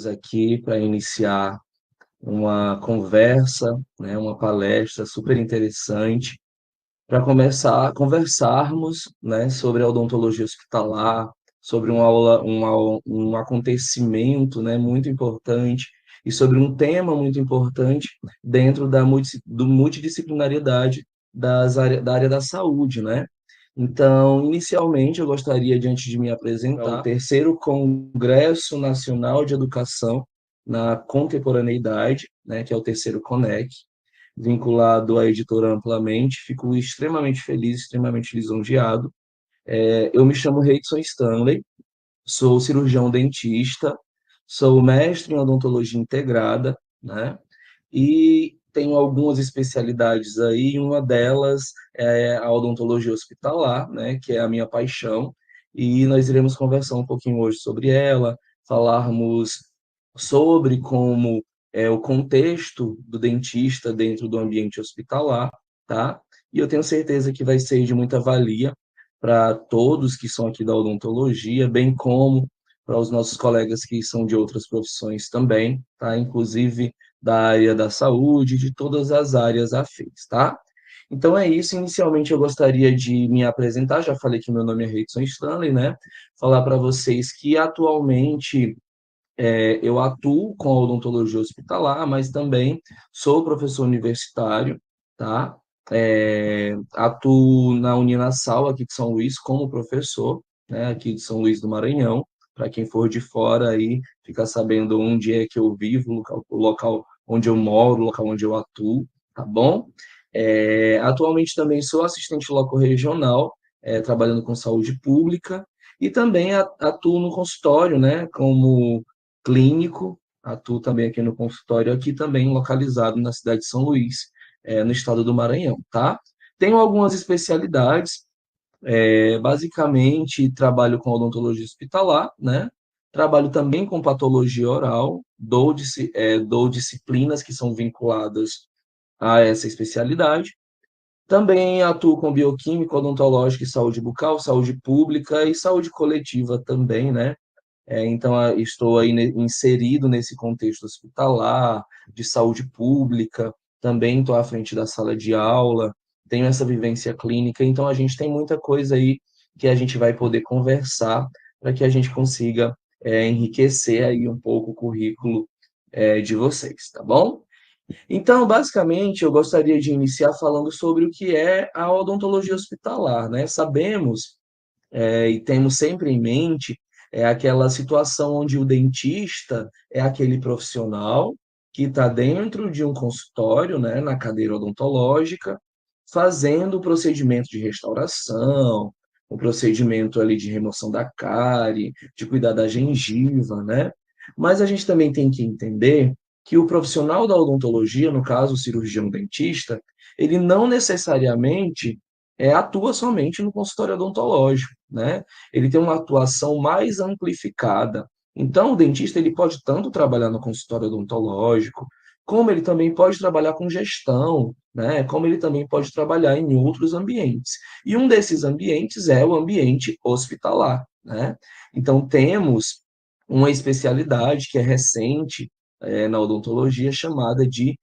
aqui para iniciar uma conversa, né, uma palestra super interessante para começar a conversarmos, né, sobre a odontologia hospitalar, sobre um acontecimento, né, muito importante e sobre um tema muito importante dentro do multidisciplinariedade da área da saúde, né? Então, inicialmente, eu gostaria, de, antes de me apresentar, o terceiro Congresso Nacional de Educação na Contemporaneidade, né, que é o terceiro CONEC, vinculado à editora Amplamente. Fico extremamente feliz, extremamente lisonjeado. Eu me chamo Reidson Stanley, sou cirurgião dentista, sou mestre em odontologia integrada, né? E tenho algumas especialidades aí, uma delas é a odontologia hospitalar, né, que é a minha paixão, e nós iremos conversar um pouquinho hoje sobre ela, falarmos sobre como é o contexto do dentista dentro do ambiente hospitalar, tá? E eu tenho certeza que vai ser de muita valia para todos que são aqui da odontologia, bem como para os nossos colegas que são de outras profissões também, tá? Inclusive da área da saúde, de todas as áreas afins, tá? Então é isso. Inicialmente eu gostaria de me apresentar. Já falei que meu nome é Reidson Stanley, né? Falar para vocês que atualmente eu atuo com a odontologia hospitalar, mas também sou professor universitário, tá? Atuo na Uninasal, aqui de São Luís, como professor, né? Aqui de São Luís do Maranhão. Para quem for de fora aí, fica sabendo onde é que eu vivo, o local onde eu moro, o local onde eu atuo, tá bom? Atualmente também sou assistente loco-regional, trabalhando com saúde pública, e também atuo no consultório, né, como clínico, atuo também aqui no consultório, aqui também localizado na cidade de São Luís, no estado do Maranhão, tá? Tenho algumas especialidades, basicamente trabalho com odontologia hospitalar, né? Trabalho também com patologia oral, dou disciplinas que são vinculadas a essa especialidade. Também atuo com bioquímica, odontológica e saúde bucal, saúde pública e saúde coletiva também, né? Então, estou aí inserido nesse contexto hospitalar, de saúde pública, também estou à frente da sala de aula, tenho essa vivência clínica, então a gente tem muita coisa aí que a gente vai poder conversar para que a gente consiga enriquecer aí um pouco o currículo de vocês, tá bom? Então, basicamente, eu gostaria de iniciar falando sobre o que é a odontologia hospitalar, né? Sabemos e temos sempre em mente aquela situação onde o dentista é aquele profissional que está dentro de um consultório, né, na cadeira odontológica, fazendo o procedimento de restauração, o procedimento ali de remoção da cárie, de cuidar da gengiva, né? Mas a gente também tem que entender que o profissional da odontologia, no caso o cirurgião dentista, ele não necessariamente atua somente no consultório odontológico, né? Ele tem uma atuação mais amplificada. Então, o dentista ele pode tanto trabalhar no consultório odontológico, como ele também pode trabalhar com gestão, né? Como ele também pode trabalhar em outros ambientes. E um desses ambientes é o ambiente hospitalar, né? Então, temos uma especialidade que é recente na odontologia chamada de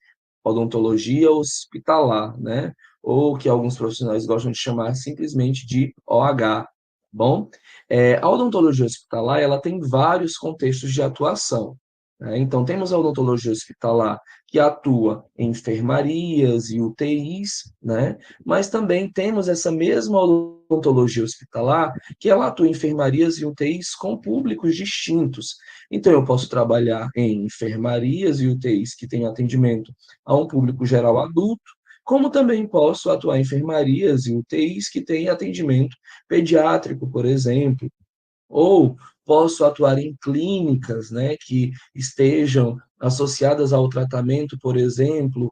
odontologia hospitalar, né? Ou que alguns profissionais gostam de chamar simplesmente de OH. Bom, a odontologia hospitalar ela tem vários contextos de atuação, né? Então, temos a odontologia hospitalar que atua em enfermarias e UTIs, né? Mas também temos essa mesma odontologia hospitalar que ela atua em enfermarias e UTIs com públicos distintos. Então, eu posso trabalhar em enfermarias e UTIs que têm atendimento a um público geral adulto, como também posso atuar em enfermarias e UTIs que têm atendimento pediátrico, por exemplo, ou posso atuar em clínicas, né, que estejam associadas ao tratamento, por exemplo,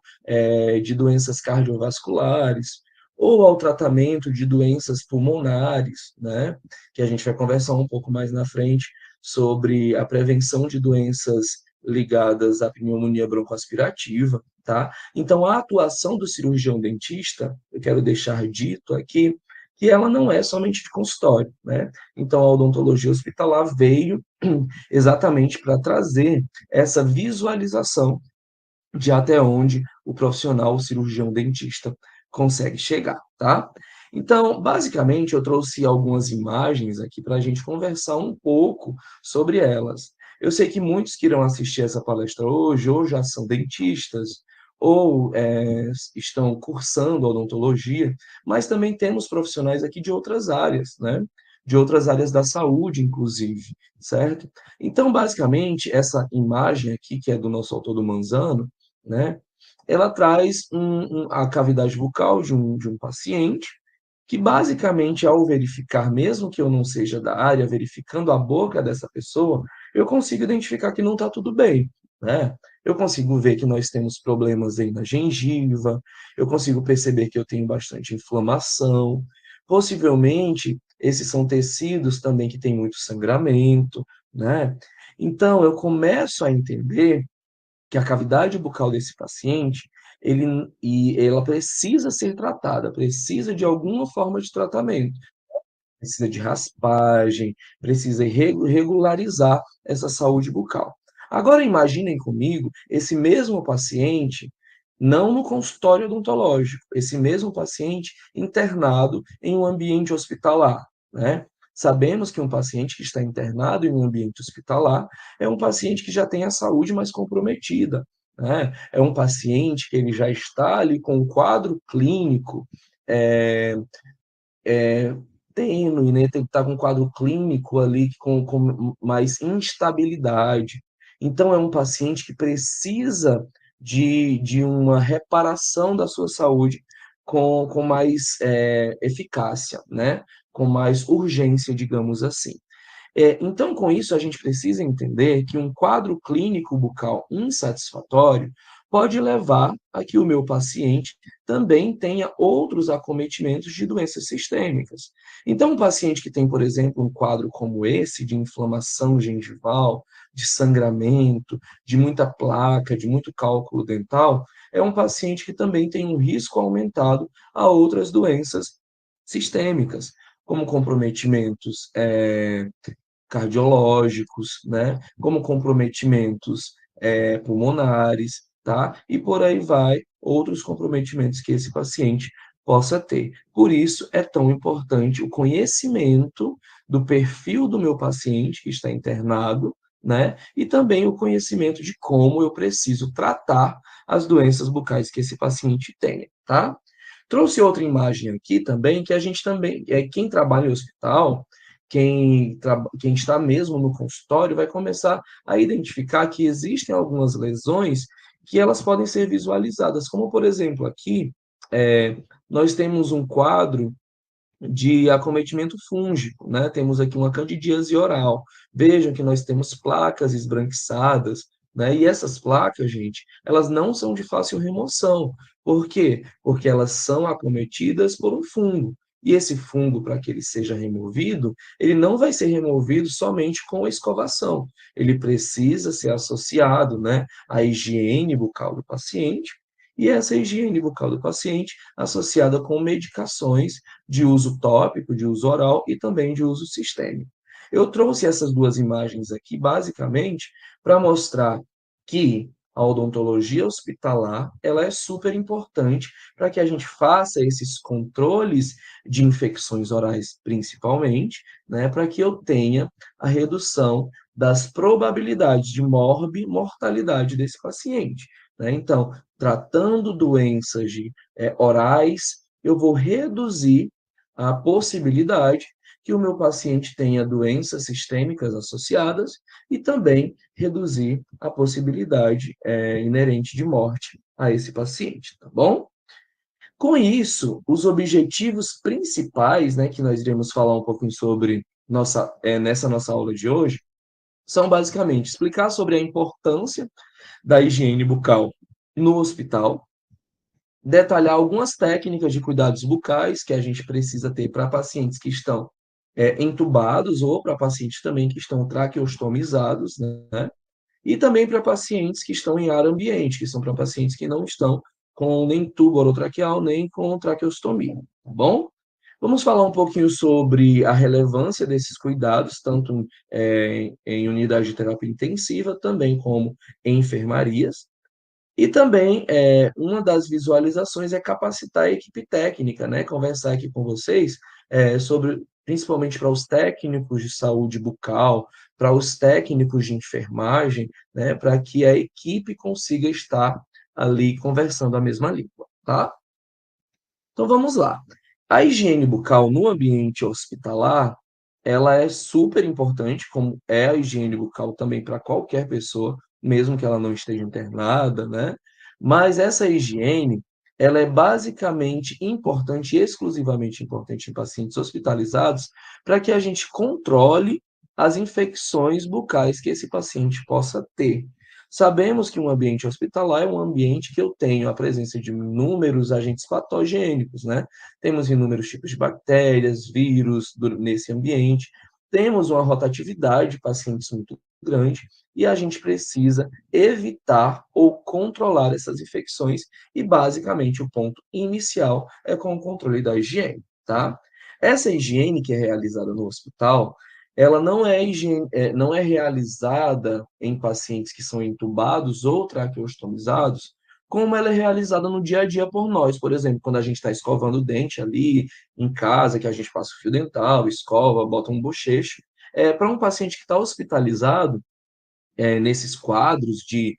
de doenças cardiovasculares, ou ao tratamento de doenças pulmonares, né, que a gente vai conversar um pouco mais na frente sobre a prevenção de doenças ligadas à pneumonia broncoaspirativa, tá? Então, a atuação do cirurgião dentista, eu quero deixar dito aqui, que ela não é somente de consultório, né? Então, a odontologia hospitalar veio exatamente para trazer essa visualização de até onde o profissional, o cirurgião dentista, consegue chegar, tá? Então, basicamente, eu trouxe algumas imagens aqui para a gente conversar um pouco sobre elas. Eu sei que muitos que irão assistir essa palestra hoje, ou já são dentistas, ou estão cursando odontologia, mas também temos profissionais aqui de outras áreas, né? De outras áreas da saúde, inclusive, certo? Então, basicamente, essa imagem aqui, que é do nosso autor do Manzano, né? Ela traz a cavidade bucal de um paciente, que basicamente, ao verificar, mesmo que eu não seja da área, verificando a boca dessa pessoa, eu consigo identificar que não está tudo bem, né? Eu consigo ver que nós temos problemas aí na gengiva, eu consigo perceber que eu tenho bastante inflamação, possivelmente esses são tecidos também que têm muito sangramento, né? Então, eu começo a entender que a cavidade bucal desse paciente, ela precisa ser tratada, precisa de alguma forma de tratamento, precisa de raspagem, precisa regularizar essa saúde bucal. Agora imaginem comigo esse mesmo paciente não no consultório odontológico, esse mesmo paciente internado em um ambiente hospitalar, né? Sabemos que um paciente que está internado em um ambiente hospitalar é um paciente que já tem a saúde mais comprometida, né? É um paciente que ele já está ali com um quadro clínico é, é, tênue, né? Tem que estar com um quadro clínico ali com mais instabilidade. Então, é um paciente que precisa de uma reparação da sua saúde com mais eficácia, né? Com mais urgência, digamos assim. Então, com isso, a gente precisa entender que um quadro clínico bucal insatisfatório pode levar a que o meu paciente também tenha outros acometimentos de doenças sistêmicas. Então, um paciente que tem, por exemplo, um quadro como esse, de inflamação gengival, de sangramento, de muita placa, de muito cálculo dental, é um paciente que também tem um risco aumentado a outras doenças sistêmicas, como comprometimentos cardiológicos, né? Como comprometimentos pulmonares, tá? E por aí vai, outros comprometimentos que esse paciente possa ter. Por isso é tão importante o conhecimento do perfil do meu paciente que está internado, né? E também o conhecimento de como eu preciso tratar as doenças bucais que esse paciente tem, tá? Trouxe outra imagem aqui também, que a gente também, quem trabalha em hospital, quem está mesmo no consultório, vai começar a identificar que existem algumas lesões que elas podem ser visualizadas, como, por exemplo, aqui, nós temos um quadro de acometimento fúngico, né? Temos aqui uma candidíase oral. Vejam que nós temos placas esbranquiçadas, né? E essas placas, gente, elas não são de fácil remoção. Por quê? Porque elas são acometidas por um fungo. E esse fungo, para que ele seja removido, ele não vai ser removido somente com a escovação. Ele precisa ser associado, né, à higiene bucal do paciente, e essa higiene bucal do paciente associada com medicações de uso tópico, de uso oral e também de uso sistêmico. Eu trouxe essas duas imagens aqui, basicamente, para mostrar que a odontologia hospitalar ela é super importante para que a gente faça esses controles de infecções orais, principalmente, né, para que eu tenha a redução das probabilidades de mortalidade desse paciente. Né? Então, tratando doenças orais, eu vou reduzir a possibilidade que o meu paciente tenha doenças sistêmicas associadas e também reduzir a possibilidade inerente de morte a esse paciente, tá bom? Com isso, os objetivos principais, né, que nós iremos falar um pouquinho sobre nessa nossa aula de hoje, são basicamente explicar sobre a importância da higiene bucal no hospital, detalhar algumas técnicas de cuidados bucais que a gente precisa ter para pacientes que estão entubados ou para pacientes também que estão traqueostomizados, né? E também para pacientes que estão em ar ambiente, que são para pacientes que não estão com nem tubo orotraqueal, nem com traqueostomia, tá bom? Vamos falar um pouquinho sobre a relevância desses cuidados, tanto em unidade de terapia intensiva, também como em enfermarias. E também, uma das visualizações é capacitar a equipe técnica, né? Conversar aqui com vocês sobre, principalmente para os técnicos de saúde bucal, para os técnicos de enfermagem, né? Para que a equipe consiga estar ali conversando a mesma língua, tá? Então vamos lá. A higiene bucal no ambiente hospitalar, ela é super importante, como é a higiene bucal também para qualquer pessoa, mesmo que ela não esteja internada, né? Mas essa higiene, ela é basicamente importante, exclusivamente importante em pacientes hospitalizados, para que a gente controle as infecções bucais que esse paciente possa ter. Sabemos que um ambiente hospitalar é um ambiente que eu tenho a presença de inúmeros agentes patogênicos, né? Temos inúmeros tipos de bactérias, vírus nesse ambiente, temos uma rotatividade de pacientes muito grande e a gente precisa evitar ou controlar essas infecções e basicamente o ponto inicial é com o controle da higiene, tá? Essa higiene que é realizada no hospital, ela não é realizada em pacientes que são entubados ou traqueostomizados, como ela é realizada no dia a dia por nós. Por exemplo, quando a gente está escovando o dente ali em casa, que a gente passa o fio dental, escova, bota um bochecho. Para um paciente que está hospitalizado, nesses quadros de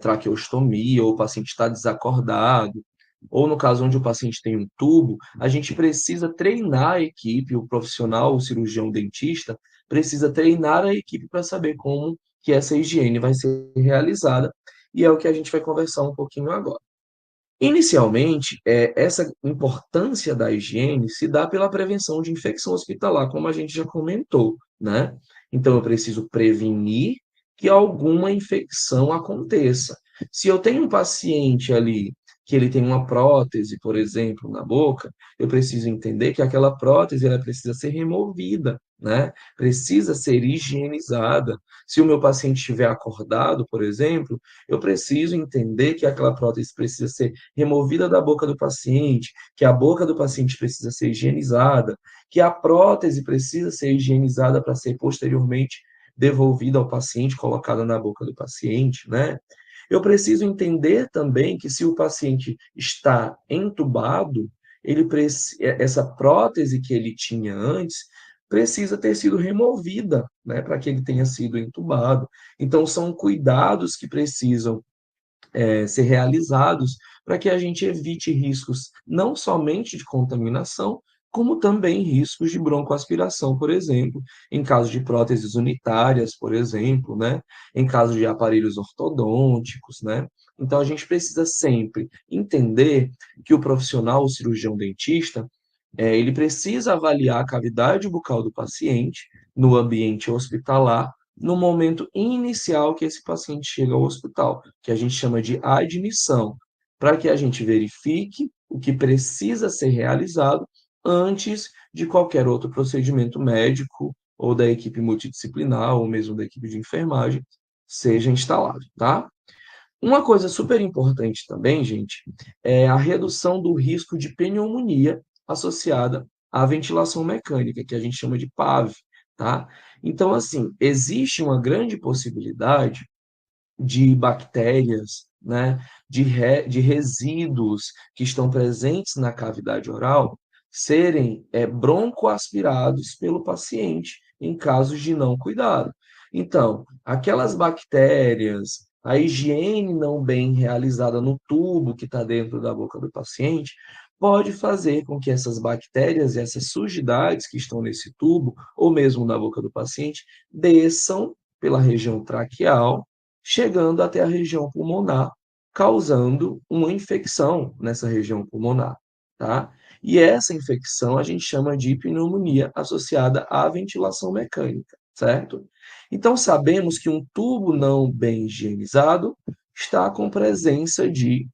traqueostomia, ou o paciente está desacordado, ou no caso onde o paciente tem um tubo, a gente precisa treinar a equipe, o profissional, o cirurgião dentista, precisa treinar a equipe para saber como que essa higiene vai ser realizada, e é o que a gente vai conversar um pouquinho agora. Inicialmente, essa importância da higiene se dá pela prevenção de infecção hospitalar, como a gente já comentou, né? Então, eu preciso prevenir que alguma infecção aconteça. Se eu tenho um paciente ali que ele tem uma prótese, por exemplo, na boca, eu preciso entender que aquela prótese ela precisa ser removida, né? Precisa ser higienizada. Se o meu paciente estiver acordado, por exemplo, eu preciso entender que aquela prótese precisa ser removida da boca do paciente, que a boca do paciente precisa ser higienizada, que a prótese precisa ser higienizada para ser posteriormente devolvida ao paciente, colocada na boca do paciente, né? Eu preciso entender também que se o paciente está entubado, essa prótese que ele tinha antes precisa ter sido removida, né, para que ele tenha sido entubado. Então, são cuidados que precisam ser realizados para que a gente evite riscos não somente de contaminação, como também riscos de broncoaspiração, por exemplo, em caso de próteses unitárias, por exemplo, né? Em caso de aparelhos ortodônticos, né? Então, a gente precisa sempre entender que o profissional, o cirurgião dentista, ele precisa avaliar a cavidade bucal do paciente no ambiente hospitalar no momento inicial que esse paciente chega ao hospital, que a gente chama de admissão, para que a gente verifique o que precisa ser realizado antes de qualquer outro procedimento médico ou da equipe multidisciplinar ou mesmo da equipe de enfermagem seja instalado, tá? Uma coisa super importante também, gente, é a redução do risco de pneumonia associada à ventilação mecânica, que a gente chama de PAV, tá? Então, assim, existe uma grande possibilidade de bactérias, né, de resíduos que estão presentes na cavidade oral serem broncoaspirados pelo paciente em casos de não cuidado. Então, aquelas bactérias, a higiene não bem realizada no tubo que está dentro da boca do paciente, pode fazer com que essas bactérias e essas sujidades que estão nesse tubo, ou mesmo na boca do paciente, desçam pela região traqueal, chegando até a região pulmonar, causando uma infecção nessa região pulmonar, tá? E essa infecção a gente chama de pneumonia associada à ventilação mecânica, certo? Então, sabemos que um tubo não bem higienizado está com presença de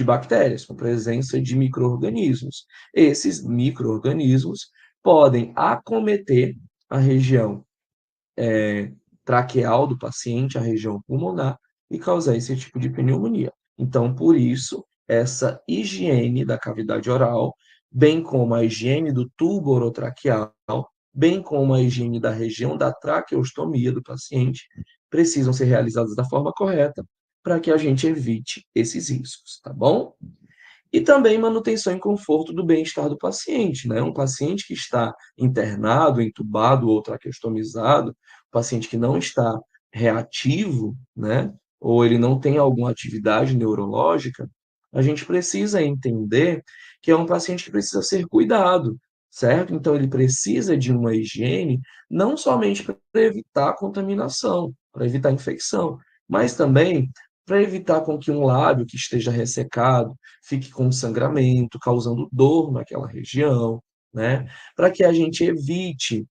bactérias, com presença de micro-organismos. Esses micro-organismos podem acometer a região traqueal do paciente, a região pulmonar, e causar esse tipo de pneumonia. Então, por isso, essa higiene da cavidade oral bem como a higiene do tubo orotraqueal, bem como a higiene da região da traqueostomia do paciente, precisam ser realizadas da forma correta para que a gente evite esses riscos, tá bom? E também manutenção e conforto do bem-estar do paciente, né? Um paciente que está internado, entubado ou traqueostomizado, um paciente que não está reativo, né? Ou ele não tem alguma atividade neurológica, a gente precisa entender que é um paciente que precisa ser cuidado, certo? Então ele precisa de uma higiene não somente para evitar a contaminação, para evitar a infecção, mas também para evitar com que um lábio que esteja ressecado fique com sangramento, causando dor naquela região, né? Para que a gente evite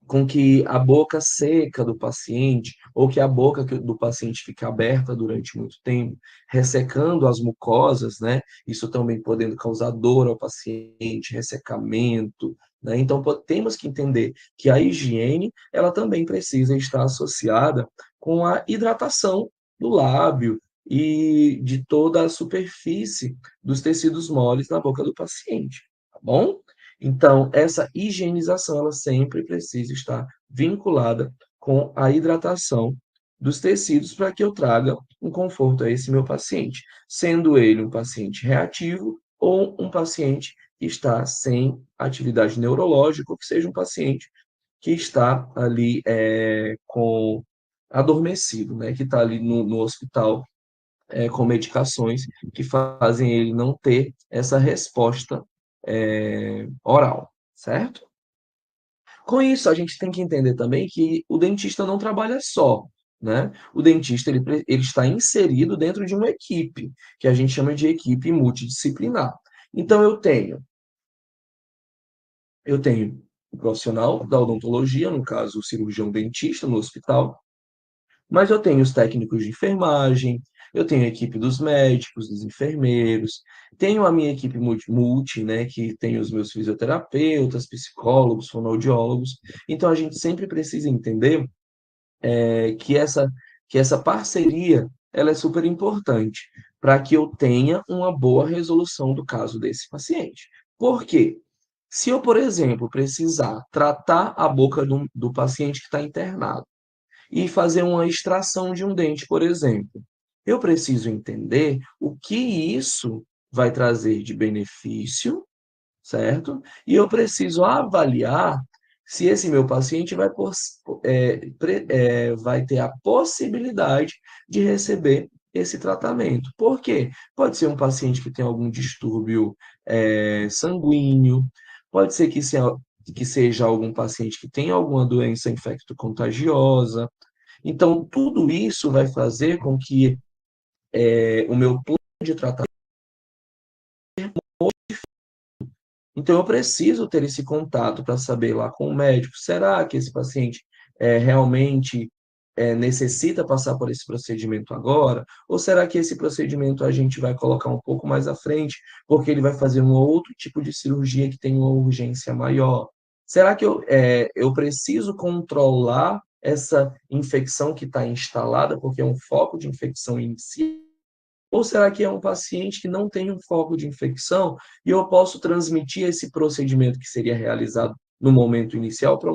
com que a boca seca do paciente, ou que a boca do paciente fique aberta durante muito tempo, ressecando as mucosas, né? Isso também podendo causar dor ao paciente, ressecamento, né? Então, temos que entender que a higiene, ela também precisa estar associada com a hidratação do lábio e de toda a superfície dos tecidos moles na boca do paciente, tá bom? Então, essa higienização, ela sempre precisa estar vinculada com a hidratação dos tecidos para que eu traga um conforto a esse meu paciente, sendo ele um paciente reativo ou um paciente que está sem atividade neurológica, ou que seja um paciente que está ali com adormecido, né, que está ali no hospital com medicações que fazem ele não ter essa resposta oral, certo? Com isso, a gente tem que entender também que o dentista não trabalha só, né? O dentista ele está inserido dentro de uma equipe, que a gente chama de equipe multidisciplinar. Então, eu tenho o profissional da odontologia, no caso, o cirurgião dentista no hospital, mas eu tenho os técnicos de enfermagem, eu tenho a equipe dos médicos, dos enfermeiros, tenho a minha equipe multi, né, que tem os meus fisioterapeutas, psicólogos, fonoaudiólogos. Então a gente sempre precisa entender que essa parceria ela é super importante para que eu tenha uma boa resolução do caso desse paciente. Por quê? Se eu, por exemplo, precisar tratar a boca do paciente que está internado, e fazer uma extração de um dente, por exemplo. Eu preciso entender o que isso vai trazer de benefício, certo? E eu preciso avaliar se esse meu paciente vai ter a possibilidade de receber esse tratamento. Por quê? Pode ser um paciente que tem algum distúrbio sanguíneo, pode ser que seja algum paciente que tem alguma doença infecto-contagiosa. Então, tudo isso vai fazer com que o meu plano de tratamento. Então, eu preciso ter esse contato para saber lá com o médico: será que esse paciente realmente necessita passar por esse procedimento agora? Ou será que esse procedimento a gente vai colocar um pouco mais à frente, porque ele vai fazer um outro tipo de cirurgia que tem uma urgência maior? Será que eu preciso controlar essa infecção que está instalada, porque é um foco de infecção inicial? Ou será que é um paciente que não tem um foco de infecção e eu posso transmitir esse procedimento que seria realizado no momento inicial para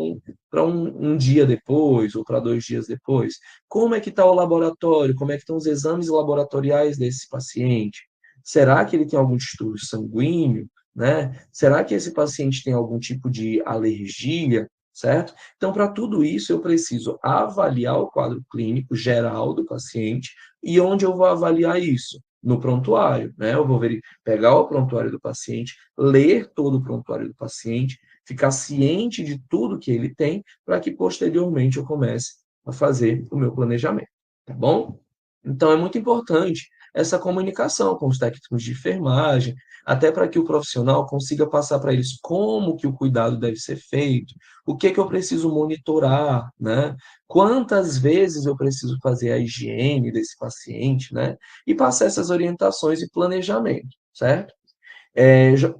um dia depois ou para 2 dias depois? Como é que está o laboratório? Como é que estão os exames laboratoriais desse paciente? Será que ele tem algum distúrbio sanguíneo, né? Será que esse paciente tem algum tipo de alergia, certo? Então, para tudo isso, eu preciso avaliar o quadro clínico geral do paciente. E onde eu vou avaliar isso? No prontuário, né? Eu vou pegar o prontuário do paciente, ler todo o prontuário do paciente, ficar ciente de tudo que ele tem, para que posteriormente eu comece a fazer o meu planejamento, tá bom? Então é muito importante essa comunicação com os técnicos de enfermagem, até para que o profissional consiga passar para eles como que o cuidado deve ser feito, o que que eu preciso monitorar, né? Quantas vezes eu preciso fazer a higiene desse paciente, né? E passar essas orientações e planejamento, certo?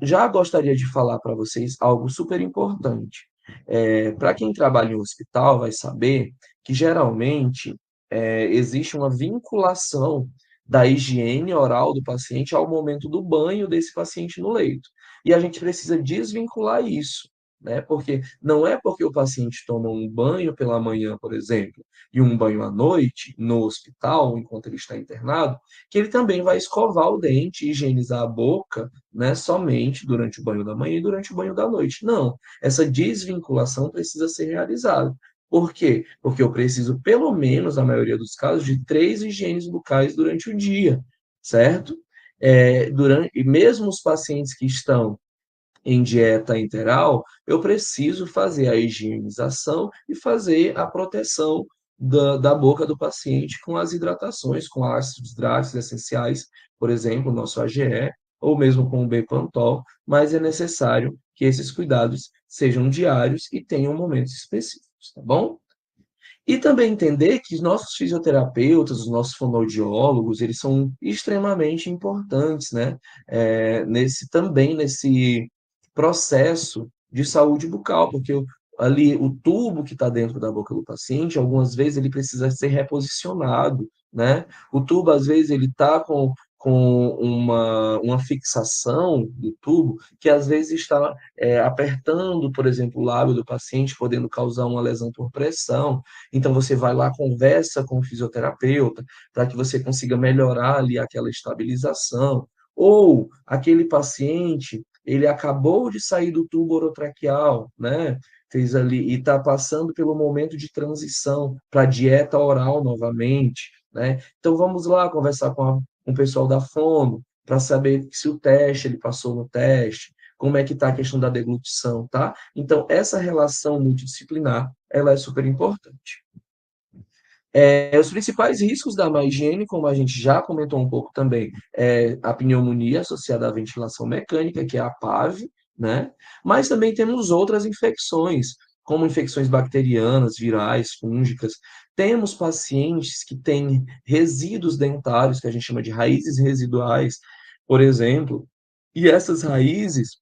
Já gostaria de falar para vocês algo super importante. Para quem trabalha em um hospital, vai saber que geralmente existe uma vinculação da higiene oral do paciente ao momento do banho desse paciente no leito. E a gente precisa desvincular isso, né? Porque não é porque o paciente toma um banho pela manhã, por exemplo, e um banho à noite no hospital, enquanto ele está internado, que ele também vai escovar o dente e higienizar a boca, né, somente durante o banho da manhã e durante o banho da noite. Não, essa desvinculação precisa ser realizada. Por quê? Porque eu preciso, pelo menos, na maioria dos casos, de 3 higienes bucais durante o dia, certo? E mesmo os pacientes que estão em dieta interal, eu preciso fazer a higienização e fazer a proteção da boca do paciente com as hidratações, com ácidos grátis essenciais, por exemplo, o nosso AGE, ou mesmo com o Bepantol, mas é necessário que esses cuidados sejam diários e tenham momentos específicos, tá bom? E também entender que os nossos fisioterapeutas, os nossos fonoaudiólogos, eles são extremamente importantes, né? Nesse processo de saúde bucal, porque ali o tubo que está dentro da boca do paciente, algumas vezes ele precisa ser reposicionado, né? O tubo, às vezes, ele está com uma fixação do tubo que às vezes está apertando, por exemplo, o lábio do paciente, podendo causar uma lesão por pressão. Então você vai lá, conversa com o fisioterapeuta para que você consiga melhorar ali aquela estabilização. Ou aquele paciente, ele acabou de sair do tubo orotraqueal, né? Fez ali e está passando pelo momento de transição para dieta oral novamente, né? Então vamos lá conversar com o pessoal da fono para saber se o teste ele passou no teste, como é que está a questão da deglutição, tá? Então essa relação multidisciplinar, ela é super importante. Os principais riscos da má higiene, como a gente já comentou um pouco também, é a pneumonia associada à ventilação mecânica, que é a PAV, né? Mas também temos outras infecções, como infecções bacterianas, virais, fúngicas. Temos pacientes que têm resíduos dentários, que a gente chama de raízes residuais, por exemplo, e essas raízes,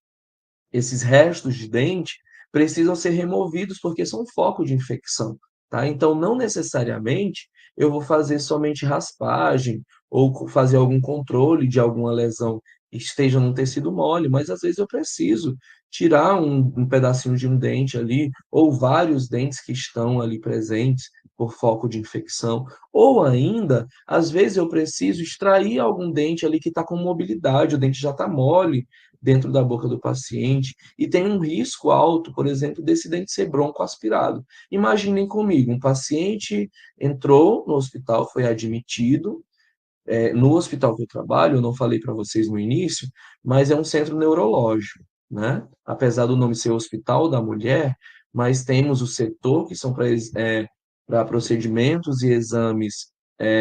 esses restos de dente precisam ser removidos porque são foco de infecção, tá? Então, não necessariamente eu vou fazer somente raspagem ou fazer algum controle de alguma lesão que esteja num tecido mole, mas às vezes eu preciso tirar um pedacinho de um dente ali, ou vários dentes que estão ali presentes por foco de infecção, ou ainda, às vezes eu preciso extrair algum dente ali que está com mobilidade, o dente já está mole, dentro da boca do paciente e tem um risco alto, por exemplo, desse dente ser broncoaspirado. Imaginem comigo, um paciente entrou no hospital, foi admitido, no hospital que eu trabalho, eu não falei para vocês no início, mas é um centro neurológico, né? Apesar do nome ser Hospital da Mulher, mas temos o setor que são para procedimentos e exames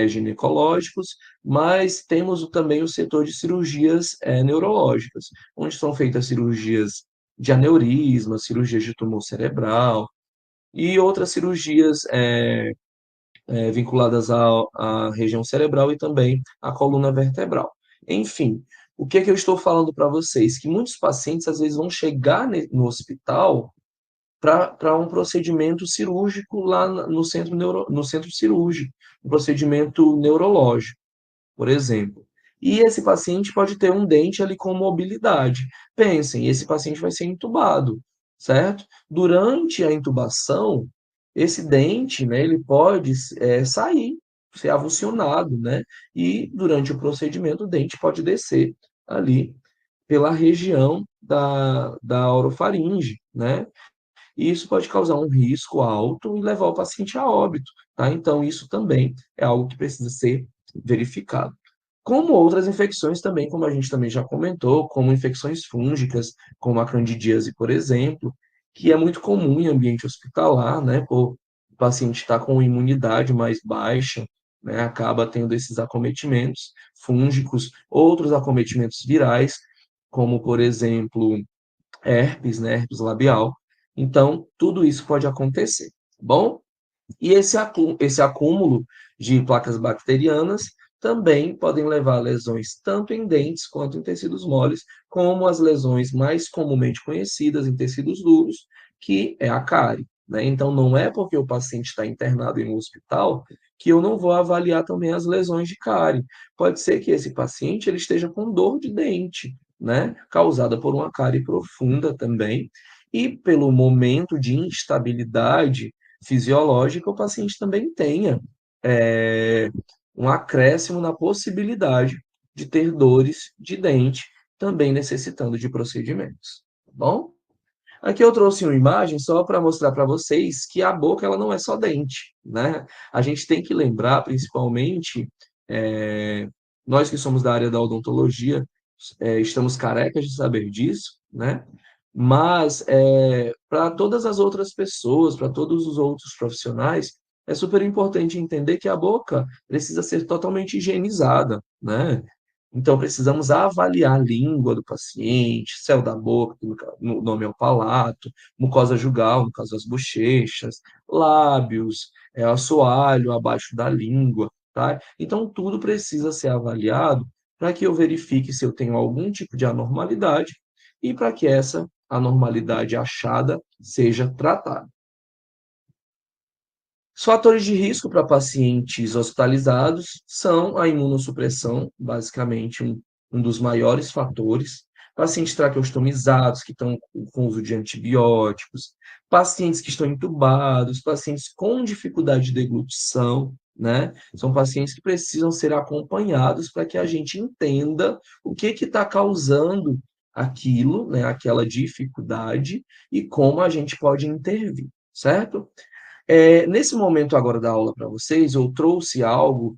ginecológicos, mas temos também o setor de cirurgias neurológicas, onde são feitas cirurgias de aneurisma, cirurgias de tumor cerebral e outras cirurgias vinculadas à região cerebral e também à coluna vertebral. Enfim, o que é que eu estou falando para vocês? Que muitos pacientes às vezes vão chegar no hospital para um procedimento cirúrgico lá no centro cirúrgico, um procedimento neurológico, por exemplo. E esse paciente pode ter um dente ali com mobilidade. Pensem, esse paciente vai ser intubado, certo? Durante a intubação, esse dente, né, ele pode sair, ser avulsionado, né? E durante o procedimento, o dente pode descer ali pela região da orofaringe, né? E isso pode causar um risco alto e levar o paciente a óbito, tá? Então, isso também é algo que precisa ser verificado. Como outras infecções também, como a gente também já comentou, como infecções fúngicas, como a candidíase, por exemplo, que é muito comum em ambiente hospitalar, né? Por o paciente estar com imunidade mais baixa, né? Acaba tendo esses acometimentos fúngicos, outros acometimentos virais, como, por exemplo, herpes, né? Herpes labial. Então, tudo isso pode acontecer, tá bom? E esse acúmulo de placas bacterianas também podem levar a lesões tanto em dentes quanto em tecidos moles, como as lesões mais comumente conhecidas em tecidos duros, que é a cárie, né? Então, não é porque o paciente está internado em um hospital que eu não vou avaliar também as lesões de cárie. Pode ser que esse paciente ele esteja com dor de dente, né, causada por uma cárie profunda também, e pelo momento de instabilidade fisiológica, o paciente também tenha é, um acréscimo na possibilidade de ter dores de dente, também necessitando de procedimentos, tá bom? Aqui eu trouxe uma imagem só para mostrar para vocês que a boca ela não é só dente, né? A gente tem que lembrar, principalmente, é, nós que somos da área da odontologia, estamos carecas de saber disso, né? Mas para todas as outras pessoas, para todos os outros profissionais, é super importante entender que a boca precisa ser totalmente higienizada, né? Então, precisamos avaliar a língua do paciente, céu da boca, que no nome é o palato, mucosa jugal, no caso as bochechas, lábios, assoalho abaixo da língua, tá? Então, tudo precisa ser avaliado para que eu verifique se eu tenho algum tipo de anormalidade e para que essa anormalidade achada seja tratada. Os fatores de risco para pacientes hospitalizados são a imunossupressão, basicamente um dos maiores fatores, pacientes traqueostomizados, que estão com uso de antibióticos, pacientes que estão entubados, pacientes com dificuldade de deglutição, né? São pacientes que precisam ser acompanhados para que a gente entenda o que está causando aquilo, né, aquela dificuldade e como a gente pode intervir, certo? Nesse momento agora da aula para vocês, eu trouxe algo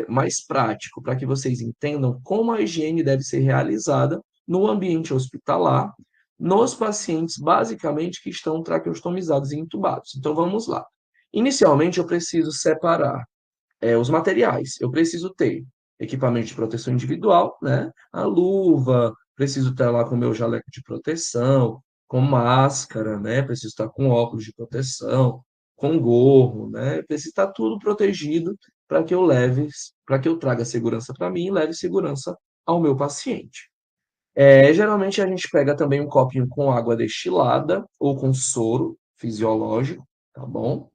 mais prático para que vocês entendam como a higiene deve ser realizada no ambiente hospitalar, nos pacientes basicamente que estão traqueostomizados e entubados. Então vamos lá. Inicialmente eu preciso separar os materiais. Eu preciso ter equipamento de proteção individual, né? A luva, preciso estar lá com o meu jaleco de proteção, com máscara, né? Preciso estar com óculos de proteção, com gorro, né? Preciso estar tudo protegido para que eu leve, para que eu traga segurança para mim e leve segurança ao meu paciente. Geralmente a gente pega também um copinho com água destilada ou com soro fisiológico, tá bom?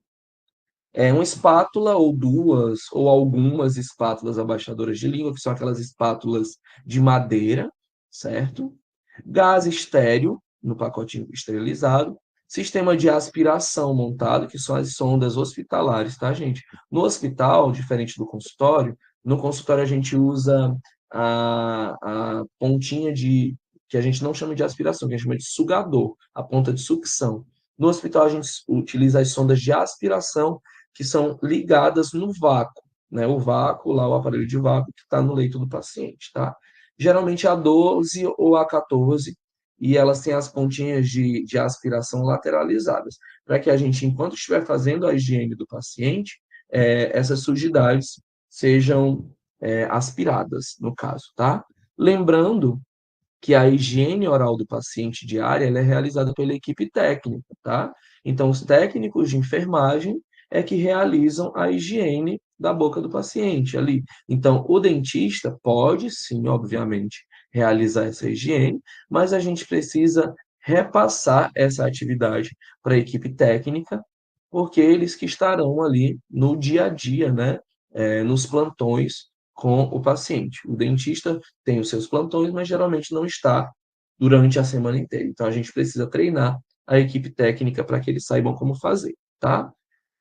Uma espátula ou duas, ou algumas espátulas abaixadoras de língua, que são aquelas espátulas de madeira, certo? Gás estéreo, no pacotinho esterilizado. Sistema de aspiração montado, que são as sondas hospitalares, tá, gente? No hospital, diferente do consultório, no consultório a gente usa a pontinha que a gente não chama de aspiração, que a gente chama de sugador, a ponta de sucção. No hospital, a gente utiliza as sondas de aspiração, que são ligadas no vácuo, né? O vácuo, lá o aparelho de vácuo que está no leito do paciente, tá? Geralmente a 12 ou a 14, e elas têm as pontinhas de aspiração lateralizadas, para que a gente, enquanto estiver fazendo a higiene do paciente, essas sujidades sejam aspiradas, no caso, tá? Lembrando que a higiene oral do paciente diária ela é realizada pela equipe técnica, tá? Então, os técnicos de enfermagem é que realizam a higiene da boca do paciente ali. Então, o dentista pode, sim, obviamente, realizar essa higiene, mas a gente precisa repassar essa atividade para a equipe técnica, porque eles que estarão ali no dia a dia, né? Nos plantões com o paciente. O dentista tem os seus plantões, mas geralmente não está durante a semana inteira. Então a gente precisa treinar a equipe técnica para que eles saibam como fazer, tá?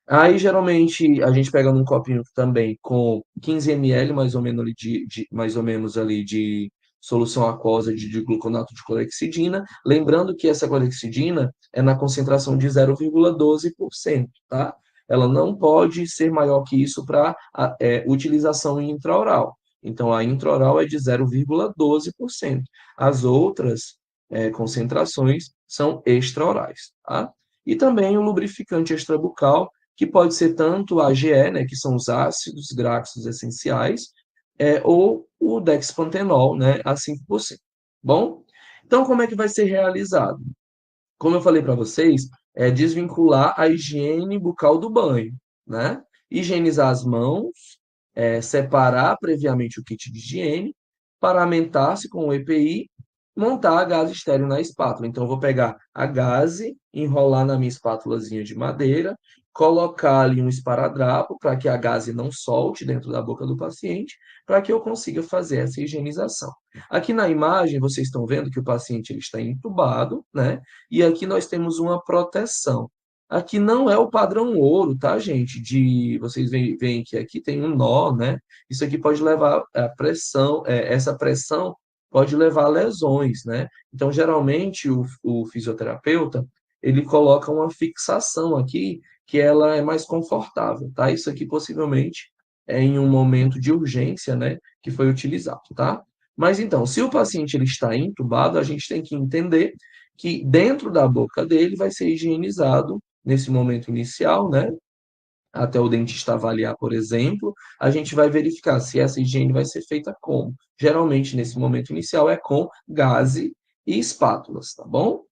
Aí geralmente a gente pega num copinho também com 15 ml mais ou menos ali mais ou menos ali de solução aquosa de gluconato de clorexidina, lembrando que essa clorexidina é na concentração de 0,12%, tá? Ela não pode ser maior que isso para utilização intraoral. Então, a intraoral é de 0,12%. As outras concentrações são extraorais, tá? E também o lubrificante extrabucal, que pode ser tanto a AGE, né, que são os ácidos graxos essenciais, ou o dexpantenol, né, a 5%. Bom, então como é que vai ser realizado? Como eu falei para vocês, é desvincular a higiene bucal do banho, né? Higienizar as mãos, separar previamente o kit de higiene, paramentar-se com o EPI, montar a gaze estéreo na espátula. Então, eu vou pegar a gaze, enrolar na minha espátulazinha de madeira, colocar ali um esparadrapo para que a gaze não solte dentro da boca do paciente, para que eu consiga fazer essa higienização. Aqui na imagem, vocês estão vendo que o paciente ele está entubado, né? E aqui nós temos uma proteção. Aqui não é o padrão ouro, tá, gente? Vocês veem que aqui tem um nó, né? Isso aqui pode levar a pressão, essa pressão pode levar a lesões, né? Então, geralmente, o fisioterapeuta, ele coloca uma fixação aqui que ela é mais confortável, tá? Isso aqui possivelmente é em um momento de urgência, né, que foi utilizado, tá? Mas então, se o paciente ele está entubado, a gente tem que entender que dentro da boca dele vai ser higienizado nesse momento inicial, né? Até o dentista avaliar, por exemplo, a gente vai verificar se essa higiene vai ser feita como. Geralmente, nesse momento inicial, é com gaze e espátulas, tá bom?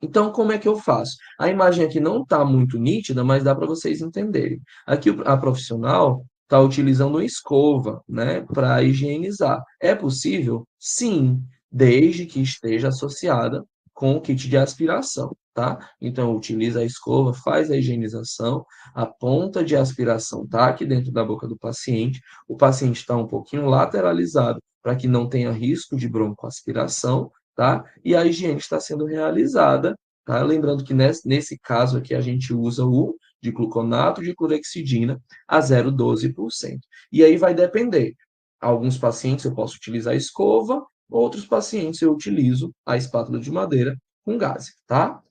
Então, como é que eu faço? A imagem aqui não está muito nítida, mas dá para vocês entenderem. Aqui a profissional está utilizando uma escova, né, para higienizar. É possível? Sim, desde que esteja associada com o kit de aspiração, tá? Então, utiliza a escova, faz a higienização, a ponta de aspiração está aqui dentro da boca do paciente, o paciente está um pouquinho lateralizado para que não tenha risco de broncoaspiração, tá? E a higiene está sendo realizada, tá? Lembrando que nesse caso aqui a gente usa o dicloronato de clorexidina a 0,12%. E aí vai depender. Alguns pacientes eu posso utilizar a escova, outros pacientes eu utilizo a espátula de madeira com gás, tá?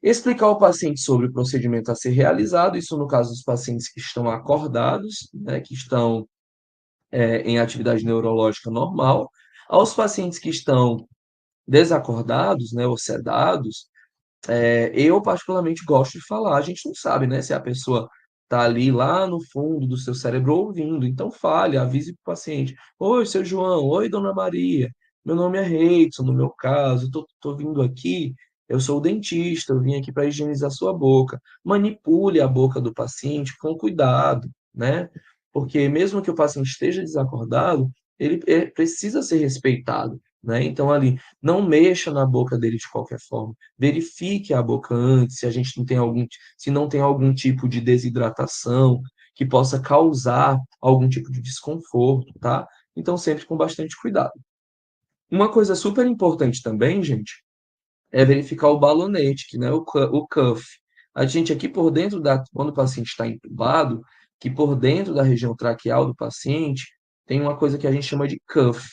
Explicar ao paciente sobre o procedimento a ser realizado, isso no caso dos pacientes que estão acordados, né, que estão em atividade neurológica normal. Aos pacientes que estão desacordados, né, ou sedados, eu particularmente gosto de falar. A gente não sabe, né, se a pessoa está ali lá no fundo do seu cérebro ouvindo. Então fale, avise para o paciente. Oi, seu João. Oi, dona Maria. Meu nome é Reidson, no meu caso. Estou vindo aqui. Eu sou o dentista. Eu vim aqui para higienizar sua boca. Manipule a boca do paciente com cuidado, né? Porque mesmo que o paciente esteja desacordado, ele precisa ser respeitado, né? Então ali, não mexa na boca dele de qualquer forma. Verifique a boca antes, se a gente não tem se não tem algum tipo de desidratação que possa causar algum tipo de desconforto, tá? Então, sempre com bastante cuidado. Uma coisa super importante também, gente, é verificar o balonete, que não é o cuff. A gente aqui por dentro quando o paciente está entubado, que por dentro da região traqueal do paciente, tem uma coisa que a gente chama de cuff.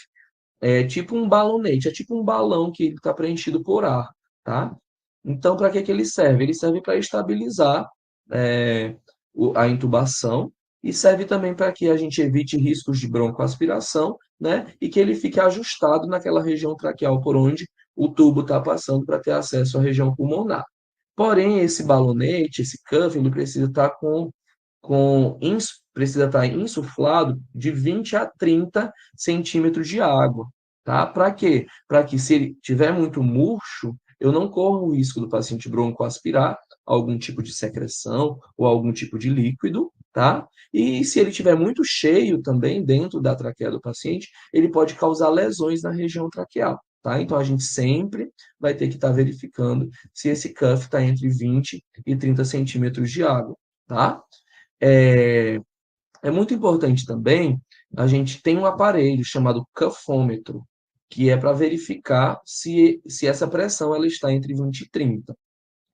É tipo um balonete, é tipo um balão que está preenchido por ar, tá? Então, para que que ele serve? Ele serve para estabilizar a intubação e serve também para que a gente evite riscos de broncoaspiração, né? E que ele fique ajustado naquela região traqueal por onde o tubo está passando para ter acesso à região pulmonar. Porém, esse balonete, esse cuff, ele precisa estar precisa estar insuflado de 20 a 30 centímetros de água, tá? Para quê? Para que se ele tiver muito murcho, eu não corro o risco do paciente broncoaspirar algum tipo de secreção ou algum tipo de líquido, tá? E se ele tiver muito cheio também dentro da traqueia do paciente, ele pode causar lesões na região traqueal, tá? Então a gente sempre vai ter que estar verificando se esse cuff está entre 20 e 30 centímetros de água, tá? É, é muito importante também, a gente tem um aparelho chamado cafômetro, que é para verificar se essa pressão ela está entre 20 e 30.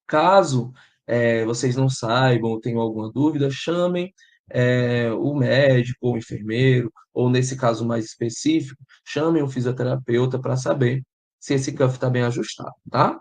Caso vocês não saibam ou tenham alguma dúvida, chamem o médico ou o enfermeiro, ou nesse caso mais específico, chamem o fisioterapeuta para saber se esse cuff está bem ajustado, tá?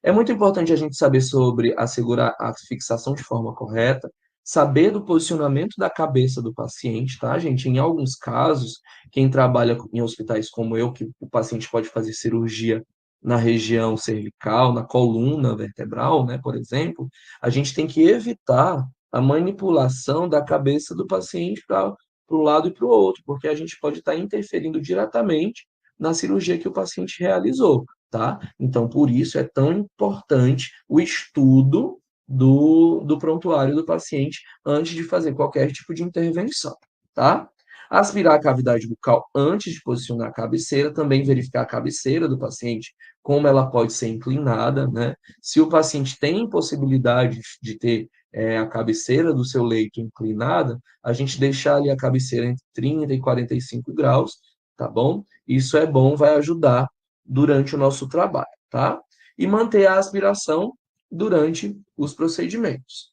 É muito importante a gente saber sobre assegurar a fixação de forma correta, saber do posicionamento da cabeça do paciente, tá, gente? Em alguns casos, quem trabalha em hospitais como eu, que o paciente pode fazer cirurgia na região cervical, na coluna vertebral, né, por exemplo, a gente tem que evitar a manipulação da cabeça do paciente para o lado e para o outro, porque a gente pode estar interferindo diretamente na cirurgia que o paciente realizou, tá? Então, por isso é tão importante o estudo do prontuário do paciente antes de fazer qualquer tipo de intervenção, tá? Aspirar a cavidade bucal antes de posicionar a cabeceira, também verificar a cabeceira do paciente, como ela pode ser inclinada, né? Se o paciente tem possibilidade de ter a cabeceira do seu leito inclinada, a gente deixar ali a cabeceira entre 30 e 45 graus, tá bom? Isso é bom, vai ajudar durante o nosso trabalho, tá? E manter a aspiração durante os procedimentos.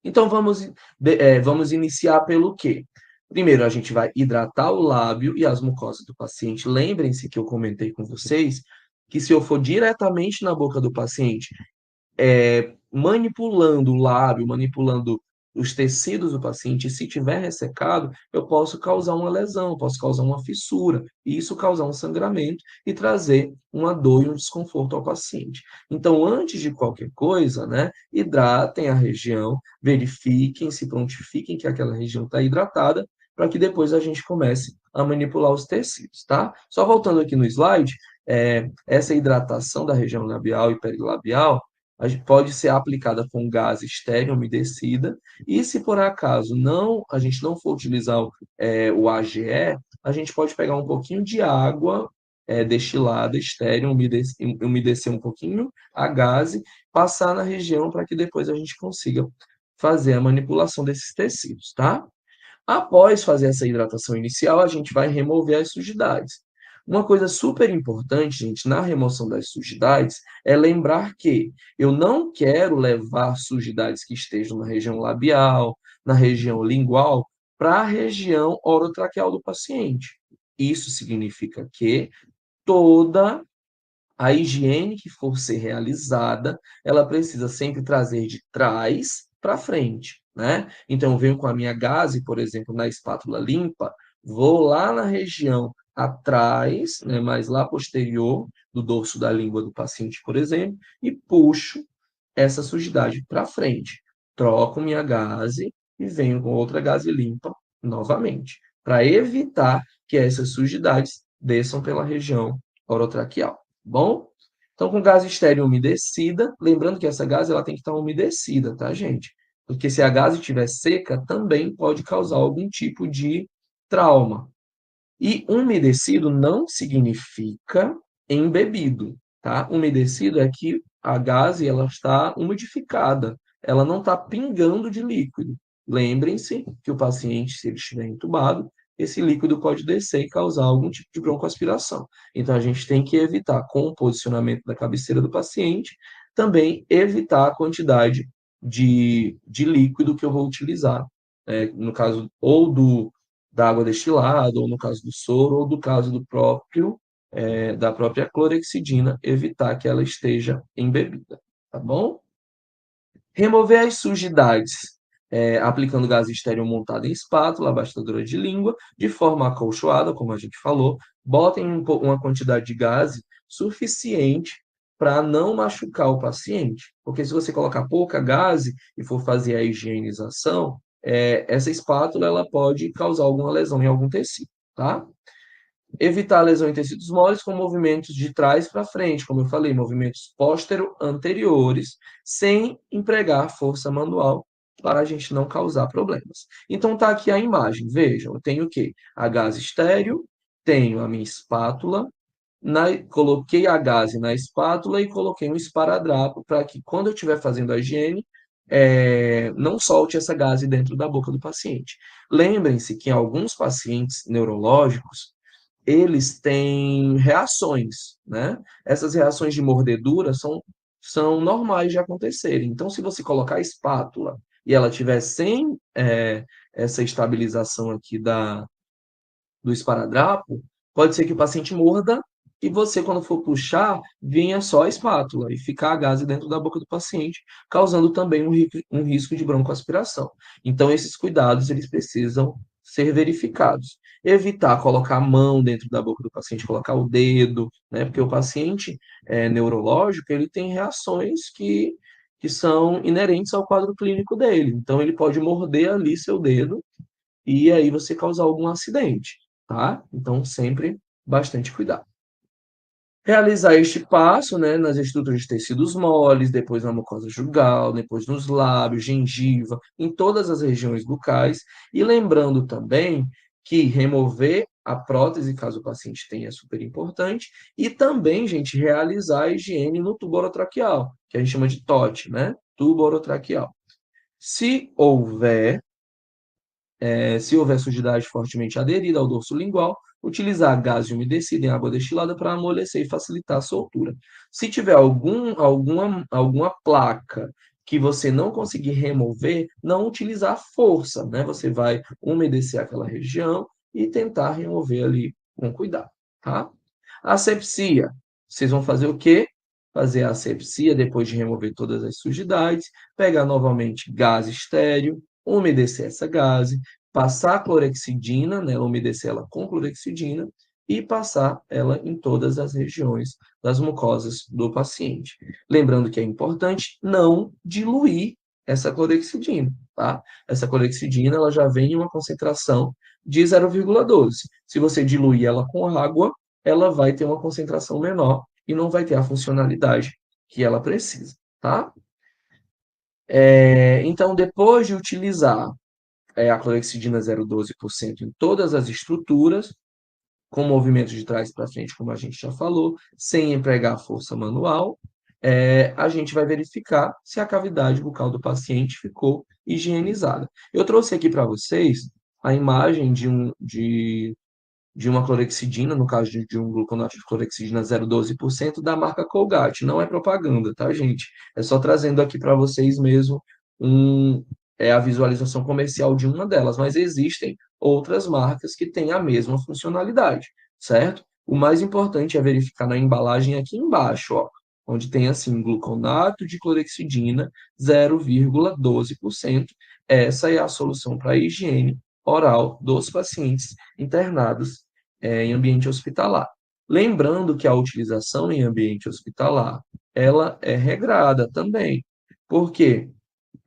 Então, vamos iniciar pelo quê? Primeiro, a gente vai hidratar o lábio e as mucosas do paciente. Lembrem-se que eu comentei com vocês que se eu for diretamente na boca do paciente, manipulando o lábio, manipulando os tecidos do paciente, e se tiver ressecado, eu posso causar uma lesão, posso causar uma fissura, e isso causar um sangramento e trazer uma dor e um desconforto ao paciente. Então, antes de qualquer coisa, né, hidratem a região, verifiquem, se prontifiquem que aquela região está hidratada, para que depois a gente comece a manipular os tecidos, tá? Só voltando aqui no slide, essa hidratação da região labial e perilabial pode ser aplicada com gás estéreo umedecida, e se por acaso a gente não for utilizar o AGE, a gente pode pegar um pouquinho de água destilada, estéreo, umedecer um pouquinho a gás, passar na região para que depois a gente consiga fazer a manipulação desses tecidos, tá? Após fazer essa hidratação inicial, a gente vai remover as sujidades. Uma coisa super importante, gente, na remoção das sujidades é lembrar que eu não quero levar sujidades que estejam na região labial, na região lingual, para a região orotraqueal do paciente. Isso significa que toda a higiene que for ser realizada, ela precisa sempre trazer de trás para frente, né? Então, eu venho com a minha gaze, por exemplo, na espátula limpa, vou lá na região atrás, né, mais lá posterior do dorso da língua do paciente, por exemplo, e puxo essa sujidade para frente. Troco minha gaze e venho com outra gaze limpa novamente, para evitar que essas sujidades desçam pela região orotraqueal. Bom? Então, com gás estéreo umedecida, lembrando que essa gás ela tem que estar umedecida, tá, gente? Porque se a gás estiver seca, também pode causar algum tipo de trauma. E umedecido não significa embebido, tá? Umedecido é que a gase ela está umidificada, ela não está pingando de líquido. Lembrem-se que o paciente, se ele estiver entubado, esse líquido pode descer e causar algum tipo de broncoaspiração. Então, a gente tem que evitar, com o posicionamento da cabeceira do paciente, também evitar a quantidade de líquido que eu vou utilizar. No caso, ou da água destilada, ou no caso do soro, ou do caso da própria clorexidina, evitar que ela esteja embebida, tá bom? Remover as sujidades, aplicando gás estéreo montado em espátula, abastadora de língua, de forma acolchoada, como a gente falou, botem uma quantidade de gás suficiente para não machucar o paciente, porque se você colocar pouca gás e for fazer a higienização, essa espátula ela pode causar alguma lesão em algum tecido, tá? Evitar a lesão em tecidos moles com movimentos de trás para frente, como eu falei, movimentos póstero-anteriores, sem empregar força manual para a gente não causar problemas. Então tá aqui a imagem, vejam, eu tenho o quê? A gase estéreo, tenho a minha espátula, coloquei a gase na espátula e coloquei um esparadrapo para que quando eu estiver fazendo a higiene, não solte essa gase dentro da boca do paciente. Lembrem-se que em alguns pacientes neurológicos, eles têm reações, né? Essas reações de mordedura são normais de acontecerem. Então, se você colocar a espátula e ela tiver sem essa estabilização aqui do esparadrapo, pode ser que o paciente morda e você, quando for puxar, venha só a espátula e ficar a gase dentro da boca do paciente, causando também um risco de broncoaspiração. Então, esses cuidados, eles precisam ser verificados. Evitar colocar a mão dentro da boca do paciente, colocar o dedo, né? Porque o paciente neurológico, ele tem reações que são inerentes ao quadro clínico dele. Então, ele pode morder ali seu dedo e aí você causar algum acidente, tá? Então, sempre bastante cuidado. Realizar este passo, né, nas estruturas de tecidos moles, depois na mucosa jugal, depois nos lábios, gengiva, em todas as regiões bucais, e lembrando também que remover a prótese, caso o paciente tenha, é super importante, e também, gente, realizar a higiene no tubo orotraqueal, que a gente chama de TOT, né? Tubo orotraqueal. Se houver sujidade fortemente aderida ao dorso lingual, utilizar gás umedecido em água destilada para amolecer e facilitar a soltura. Se tiver alguma placa que você não conseguir remover, não utilizar força, né? Você vai umedecer aquela região e tentar remover ali com cuidado, tá? Asepsia. Vocês vão fazer o quê? Fazer a asepsia depois de remover todas as sujidades, pegar novamente gás estéreo, umedecer essa gase, passar a clorexidina, né, umedecer ela com clorexidina e passar ela em todas as regiões das mucosas do paciente. Lembrando que é importante não diluir essa clorexidina, tá? Essa clorexidina ela já vem em uma concentração de 0,12. Se você diluir ela com água, ela vai ter uma concentração menor e não vai ter a funcionalidade que ela precisa, tá? Então, depois de utilizar a clorexidina 0,12% em todas as estruturas, com movimento de trás para frente, como a gente já falou, sem empregar força manual, a gente vai verificar se a cavidade bucal do paciente ficou higienizada. Eu trouxe aqui para vocês a imagem de uma clorexidina, no caso de um gluconato de clorexidina 0,12% da marca Colgate. Não é propaganda, tá, gente? É só trazendo aqui para vocês mesmo um, a visualização comercial de uma delas, mas existem outras marcas que têm a mesma funcionalidade, certo? O mais importante é verificar na embalagem aqui embaixo, ó, onde tem assim gluconato de clorexidina 0,12%. Essa é a solução para a higiene oral dos pacientes internados em ambiente hospitalar. Lembrando que a utilização em ambiente hospitalar, ela é regrada também. Por quê?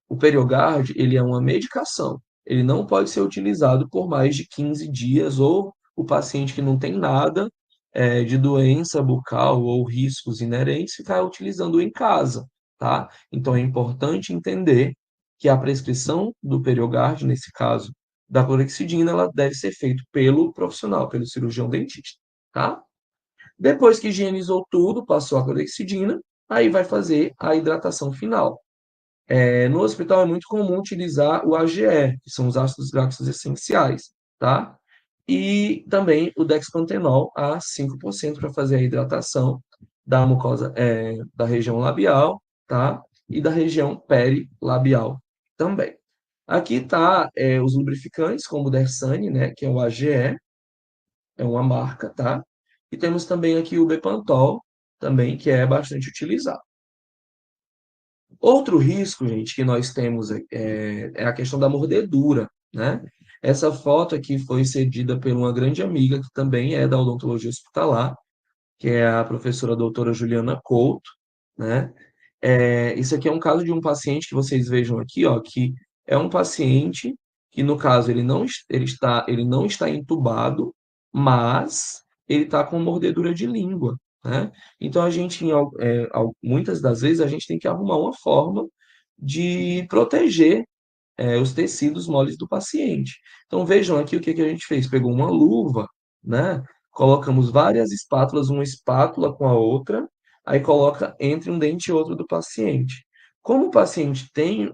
O Periogard, ele é uma medicação. Ele não pode ser utilizado por mais de 15 dias ou o paciente que não tem nada de doença bucal ou riscos inerentes ficar utilizando em casa, tá? Então é importante entender que a prescrição do Periogard, nesse caso da clorexidina, ela deve ser feita pelo profissional, pelo cirurgião dentista, tá? Depois que higienizou tudo, passou a clorexidina, aí vai fazer a hidratação final. No hospital é muito comum utilizar o AGE, que são os ácidos graxos essenciais, tá? E também o dexpantenol a 5% para fazer a hidratação da mucosa, da região labial, tá? E da região perilabial também. Aqui tá os lubrificantes, como o Dersane, né? Que é o AGE, é uma marca, tá? E temos também aqui o Bepantol, também, que é bastante utilizado. Outro risco, gente, que nós temos é a questão da mordedura, né? Essa foto aqui foi cedida por uma grande amiga, que também é da odontologia hospitalar, que é a professora doutora Juliana Couto, né? Isso aqui é um caso de um paciente que vocês vejam aqui, ó, que é um paciente que, no caso, ele não está entubado, mas ele está com mordedura de língua, né? Então, muitas das vezes, a gente tem que arrumar uma forma de proteger os tecidos moles do paciente. Então, vejam aqui o que que a gente fez. Pegou uma luva, né? Colocamos várias espátulas, uma espátula com a outra, aí coloca entre um dente e outro do paciente. Como o paciente tem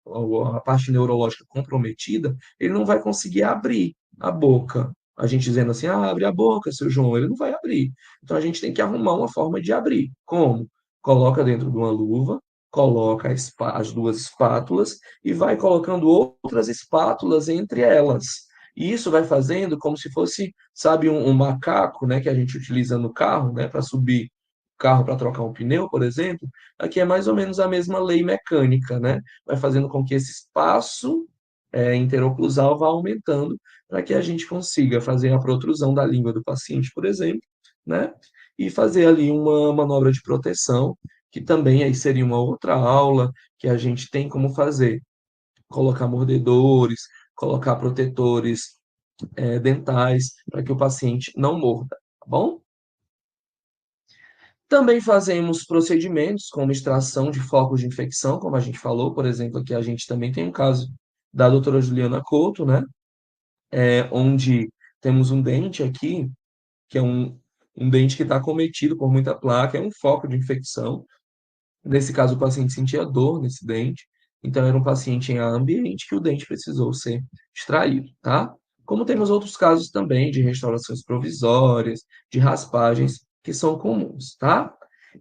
a parte neurológica comprometida, ele não vai conseguir abrir a boca. A gente dizendo assim, abre a boca, seu João, ele não vai abrir. Então a gente tem que arrumar uma forma de abrir. Como? Coloca dentro de uma luva, coloca as duas espátulas e vai colocando outras espátulas entre elas. E isso vai fazendo como se fosse, sabe, um macaco, né, que a gente utiliza no carro, né, para subir o carro para trocar um pneu, por exemplo. Aqui é mais ou menos a mesma lei mecânica, né? Vai fazendo com que esse espaço interoclusal vá aumentando para que a gente consiga fazer a protrusão da língua do paciente, por exemplo, né? E fazer ali uma manobra de proteção, que também aí seria uma outra aula que a gente tem como fazer. Colocar mordedores, colocar protetores dentais, para que o paciente não morda, tá bom? Também fazemos procedimentos como extração de focos de infecção, como a gente falou, por exemplo, aqui a gente também tem um caso da doutora Juliana Couto, né? Onde temos um dente aqui, que é um dente que está cometido por muita placa, é um foco de infecção. Nesse caso, o paciente sentia dor nesse dente, Então, era um paciente em ar ambiente que o dente precisou ser extraído, tá? Como temos outros casos também de restaurações provisórias, de raspagens, que são comuns, tá?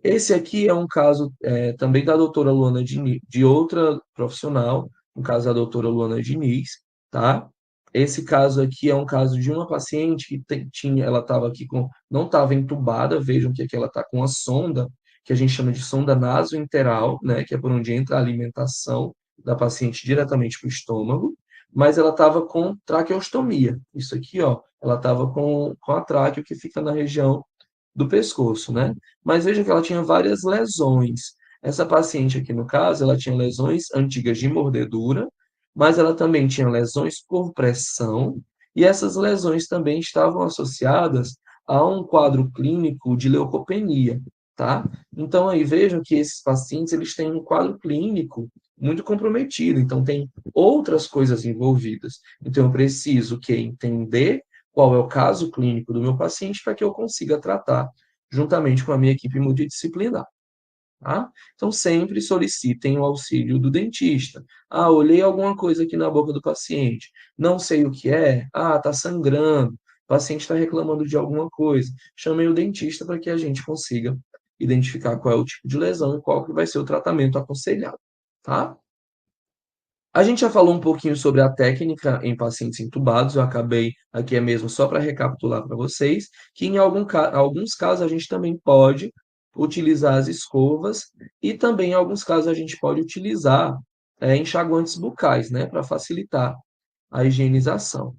Esse aqui é um caso também da doutora Luana Diniz, de outra profissional, no caso a doutora Luana Diniz, tá? Esse caso aqui é um caso de uma paciente que tinha, ela estava aqui com, não estava entubada, vejam que aqui ela está com uma sonda, que a gente chama de sonda nasointeral, né, que é por onde entra a alimentação da paciente diretamente para o estômago, mas ela estava com traqueostomia. Isso aqui, ó, ela estava com a tráqueo que fica na região do pescoço, né? Mas veja que ela tinha várias lesões. Essa paciente aqui, no caso, ela tinha lesões antigas de mordedura, mas ela também tinha lesões por pressão, e essas lesões também estavam associadas a um quadro clínico de leucopenia, tá? Então aí vejam que esses pacientes eles têm um quadro clínico muito comprometido, então tem outras coisas envolvidas. Então eu preciso que entender qual é o caso clínico do meu paciente para que eu consiga tratar juntamente com a minha equipe multidisciplinar. Tá? Então, sempre solicitem o auxílio do dentista. Ah, olhei alguma coisa aqui na boca do paciente, não sei o que é. Ah, está sangrando, o paciente está reclamando de alguma coisa. Chamei o dentista para que a gente consiga identificar qual é o tipo de lesão e qual que vai ser o tratamento aconselhado. Tá? A gente já falou um pouquinho sobre a técnica em pacientes intubados, eu acabei aqui é mesmo só para recapitular para vocês, que em alguns casos a gente também pode utilizar as escovas e também em alguns casos a gente pode utilizar enxaguantes bucais, né, para facilitar a higienização.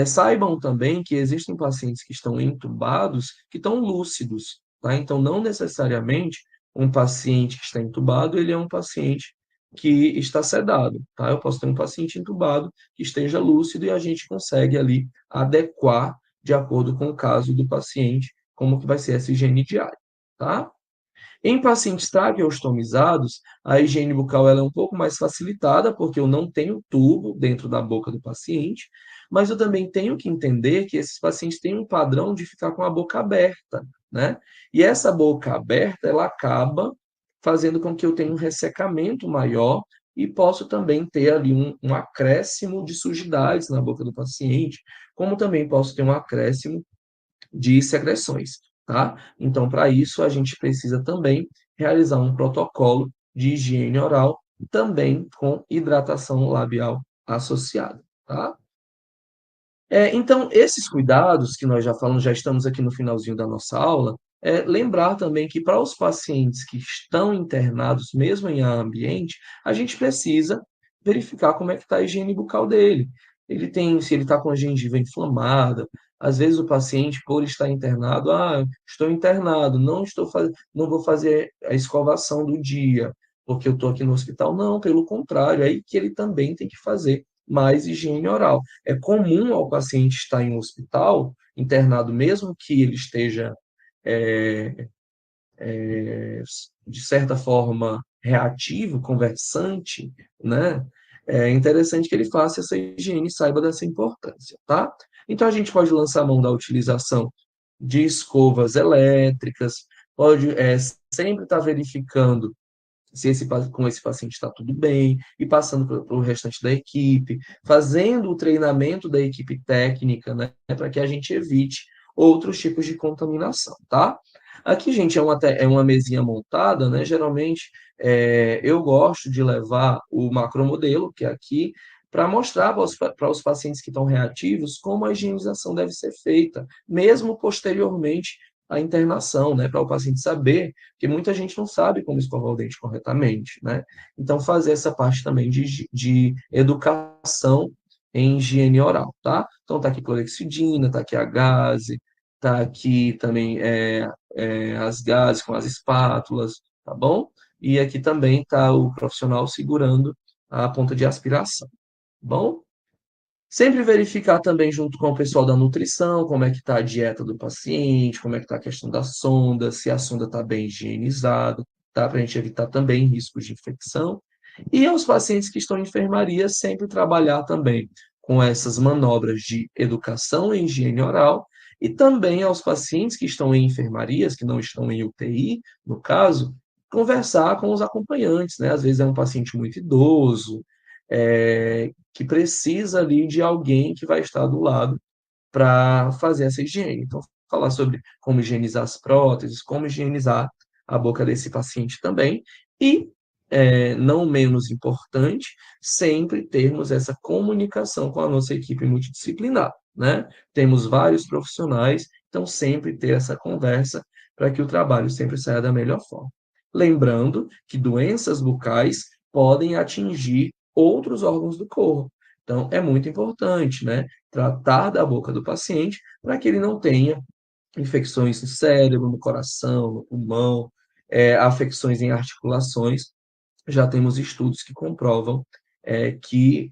Saibam também que existem pacientes que estão entubados que estão lúcidos, tá? Então, não necessariamente um paciente que está entubado, ele é um paciente que está sedado, tá? Eu posso ter um paciente entubado que esteja lúcido e a gente consegue ali adequar de acordo com o caso do paciente, como que vai ser essa higiene diária, tá? Em pacientes traqueostomizados, a higiene bucal ela é um pouco mais facilitada, porque eu não tenho tubo dentro da boca do paciente, mas eu também tenho que entender que esses pacientes têm um padrão de ficar com a boca aberta, né? E essa boca aberta, ela acaba fazendo com que eu tenha um ressecamento maior e posso também ter ali um acréscimo de sujidades na boca do paciente, como também posso ter um acréscimo de secreções, tá? Então, para isso, a gente precisa também realizar um protocolo de higiene oral, também com hidratação labial associada, tá? Então, esses cuidados que nós já falamos, já estamos aqui no finalzinho da nossa aula, lembrar também que para os pacientes que estão internados, mesmo em ambiente, a gente precisa verificar como é que está a higiene bucal dele. Se ele está com a gengiva inflamada, às vezes o paciente, por estar internado, estou internado, não vou fazer a escovação do dia, porque eu estou aqui no hospital. Não, pelo contrário, é aí que ele também tem que fazer mais higiene oral. É comum ao paciente estar em um hospital, internado, mesmo que ele esteja, é, de certa forma, reativo, conversante, né? É interessante que ele faça essa higiene e saiba dessa importância, tá? Então, a gente pode lançar a mão da utilização de escovas elétricas, pode sempre estar verificando se com esse paciente está tudo bem, e passando para o restante da equipe, fazendo o treinamento da equipe técnica, né, para que a gente evite outros tipos de contaminação, tá? Aqui, gente, é uma mesinha montada, né? Geralmente eu gosto de levar o macromodelo, que é aqui, para mostrar para os pacientes que estão reativos como a higienização deve ser feita, mesmo posteriormente à internação, né? Para o paciente saber, porque muita gente não sabe como escovar o dente corretamente, né? Então, fazer essa parte também de educação em higiene oral, tá? Então, tá aqui clorexidina, tá aqui a gaze, tá aqui também as gases com as espátulas, tá bom? E aqui também tá o profissional segurando a ponta de aspiração, tá bom? Sempre verificar também junto com o pessoal da nutrição, como é que está a dieta do paciente, como é que está a questão da sonda, se a sonda está bem higienizada, tá? Para a gente evitar também riscos de infecção. E aos pacientes que estão em enfermaria, sempre trabalhar também com essas manobras de educação e higiene oral, e também aos pacientes que estão em enfermarias, que não estão em UTI, no caso, conversar com os acompanhantes, né? Às vezes é um paciente muito idoso, que precisa ali de alguém que vai estar do lado para fazer essa higiene. Então, falar sobre como higienizar as próteses, como higienizar a boca desse paciente também. E, não menos importante, sempre termos essa comunicação com a nossa equipe multidisciplinar, né? Temos vários profissionais, então sempre ter essa conversa para que o trabalho sempre saia da melhor forma. Lembrando que doenças bucais podem atingir outros órgãos do corpo. Então, é muito importante, né? Tratar da boca do paciente para que ele não tenha infecções no cérebro, no coração, no pulmão, afecções em articulações. Já temos estudos que comprovam que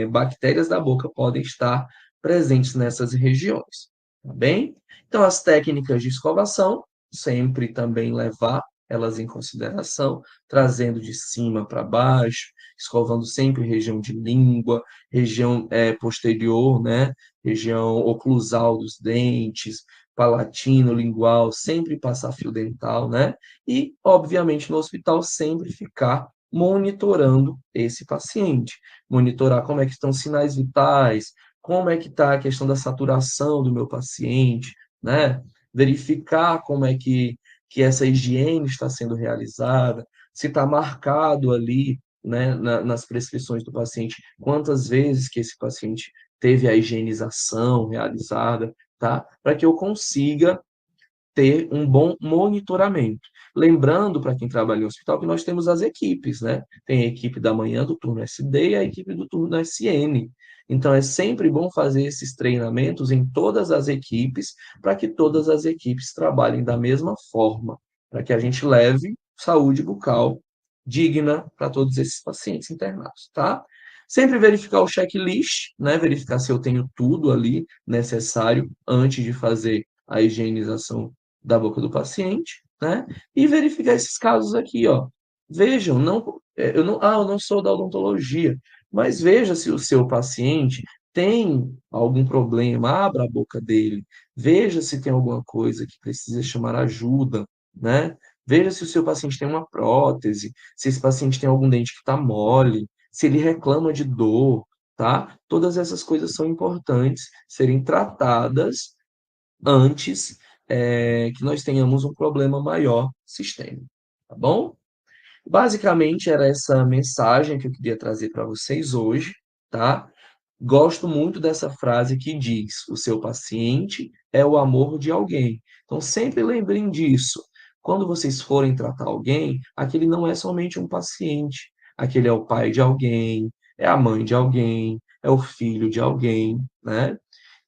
bactérias da boca podem estar presentes nessas regiões, tá bem? Então, as técnicas de escovação, sempre também levar elas em consideração, trazendo de cima para baixo, escovando sempre região de língua, região posterior, né? Região oclusal dos dentes, palatino, lingual, sempre passar fio dental, né? E, obviamente, no hospital sempre ficar monitorando esse paciente, monitorar como é que estão os sinais vitais, como é que está a questão da saturação do meu paciente, né? Verificar como é que essa higiene está sendo realizada, se está marcado ali, né, nas prescrições do paciente, quantas vezes que esse paciente teve a higienização realizada, tá? Para que eu consiga ter um bom monitoramento. Lembrando, para quem trabalha em hospital, que nós temos as equipes, né? Tem a equipe da manhã do turno SD e a equipe do turno SN. Então, é sempre bom fazer esses treinamentos em todas as equipes, para que todas as equipes trabalhem da mesma forma, para que a gente leve saúde bucal digna para todos esses pacientes internados, tá? Sempre verificar o checklist, né? Verificar se eu tenho tudo ali necessário antes de fazer a higienização da boca do paciente, né? E verificar esses casos aqui, ó. Vejam, não, eu não sou da odontologia, mas veja se o seu paciente tem algum problema, abra a boca dele, veja se tem alguma coisa que precisa chamar ajuda, né? Veja se o seu paciente tem uma prótese, se esse paciente tem algum dente que está mole, se ele reclama de dor, tá? Todas essas coisas são importantes serem tratadas antes que nós tenhamos um problema maior sistêmico, tá bom? Basicamente era essa mensagem que eu queria trazer para vocês hoje, tá? Gosto muito dessa frase que diz: o seu paciente é o amor de alguém. Então sempre lembrem disso. Quando vocês forem tratar alguém, aquele não é somente um paciente, aquele é o pai de alguém, é a mãe de alguém, é o filho de alguém, né?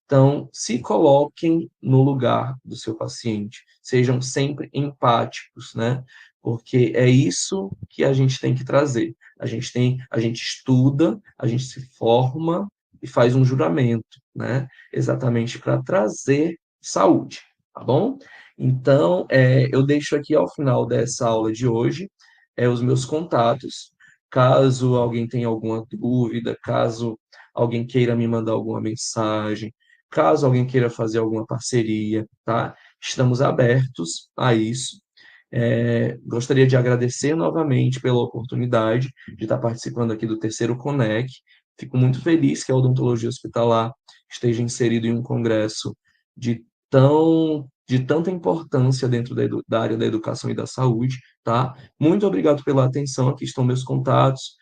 Então, se coloquem no lugar do seu paciente, sejam sempre empáticos, né? Porque é isso que a gente tem que trazer. A gente estuda, a gente se forma e faz um juramento, né? Exatamente para trazer saúde, tá bom? Então, eu deixo aqui ao final dessa aula de hoje os meus contatos. Caso alguém tenha alguma dúvida, caso alguém queira me mandar alguma mensagem, caso alguém queira fazer alguma parceria, tá? Estamos abertos a isso. Gostaria de agradecer novamente pela oportunidade de estar participando aqui do terceiro Conec. Fico muito feliz que a odontologia hospitalar esteja inserido em um congresso de tanta importância dentro da área da educação e da saúde, tá? Muito obrigado pela atenção. Aqui estão meus contatos,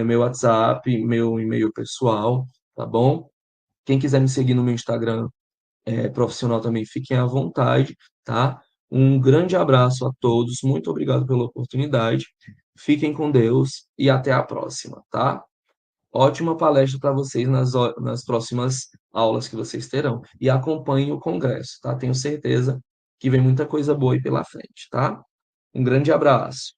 meu WhatsApp, meu e-mail pessoal, tá bom? Quem quiser me seguir no meu Instagram profissional também, fiquem à vontade, tá? Um grande abraço a todos, muito obrigado pela oportunidade. Fiquem com Deus e até a próxima, tá? Ótima palestra para vocês nas próximas aulas que vocês terão. E acompanhem o congresso, tá? Tenho certeza que vem muita coisa boa aí pela frente, tá? Um grande abraço.